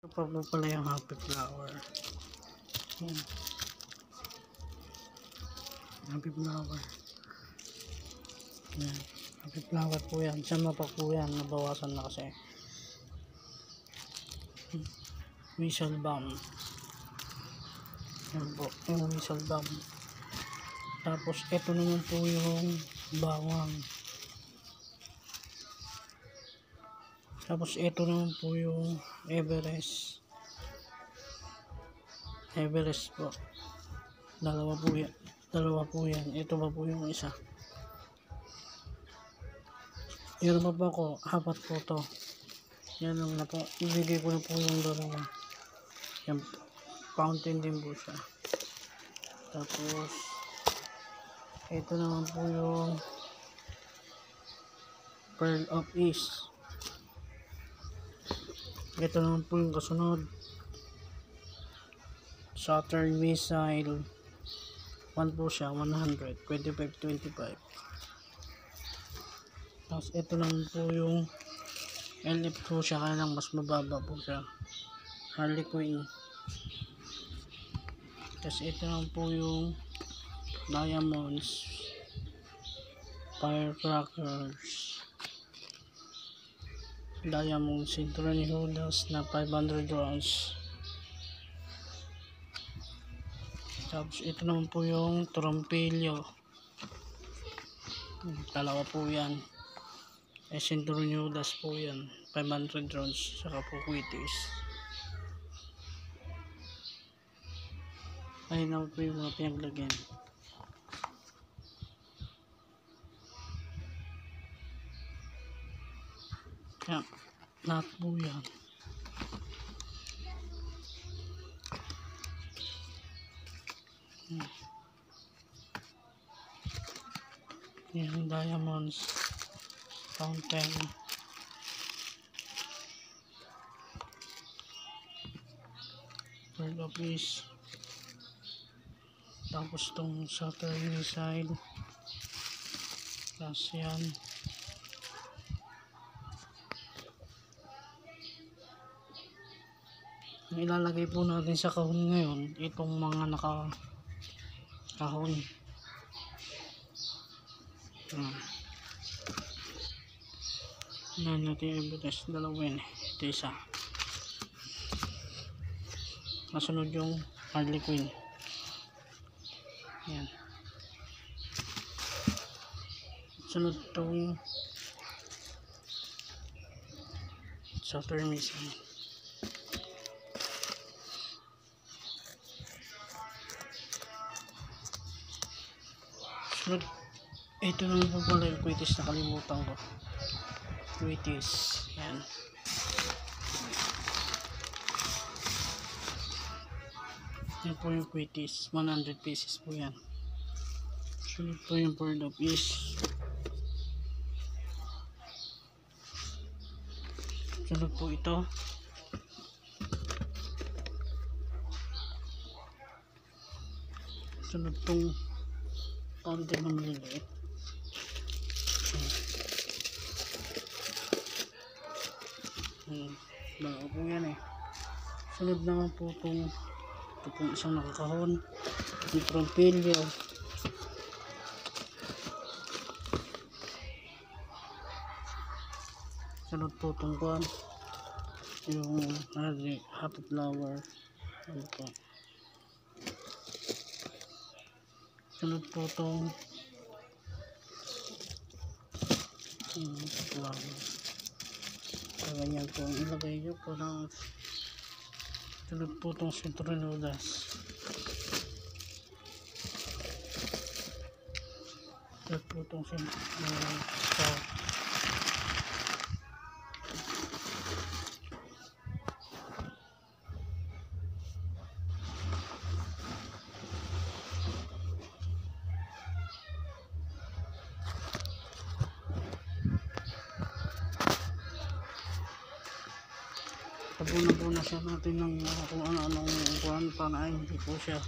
pa po pala yung happy flower. Yan. Happy flower. Yan. Happy flower po yan. Sama pa po yan. Nabawasan na kasi. Whistle bomb. Yan po. Yung whistle bomb. Tapos ito naman po yung bawang. Tapos ito naman po yung Everest. Everest po. Dalawa po yan. Dalawa po yan. Ito pa po yung isa. Meron pa po ako. Apat po to. Yan lang na po. Ibigay ko na po yung dalawa. Yan. Fountain din po siya. Tapos ito naman po yung Pearl of East. Ito naman po yung kasunod. Saturn Missile. 1 po siya. 100. 25-25. Tapos ito naman po yung LF po siya. Kaya lang mas mababa po siya. Harley Quinn. Tapos ito naman po yung Diamonds. Firecrackers. Diamond Century Holders na 500 rounds. Tapos ito naman po yung Trompilyo. Dalawa po yan. Century Holders po yan. 500 rounds. Saka po Quitis. Ayun naman po yung mga pinaglagyan. Yan. Lahat po yan. Yan. Diamonds. Fountain. Pearl of East. Tapos itong Saturn Missile. Tapos yan. Ang ilalagay po natin sa kahon ngayon, itong mga kahon. Yan natin i-butes. Dalawa yun. Ito isa. Nasunod yung Harley Quinn. Yan. Sunod itong Saturn Missile. Sunod, ito naman po pala yung Quitis, nakalimutan ko. Quitis. Yan. Yan po yung Quitis. 100 pieces po yan. Sunod po yung Pearl of East. Sunod po ito. Sunod tong konti na maliliit. Bago po yan eh. Sunod naman po itong isang nakakahon. Yung Trompilyo. Sunod po itong kwan. Yung happy flower. Ano po. Sunod po itong flower. Ganyan po ang ilagay nyo po ng sunod po itong Centurinudas. Sunod po itong Tabunan po na siya natin ng kung ano-anong kuhan para hindi po siya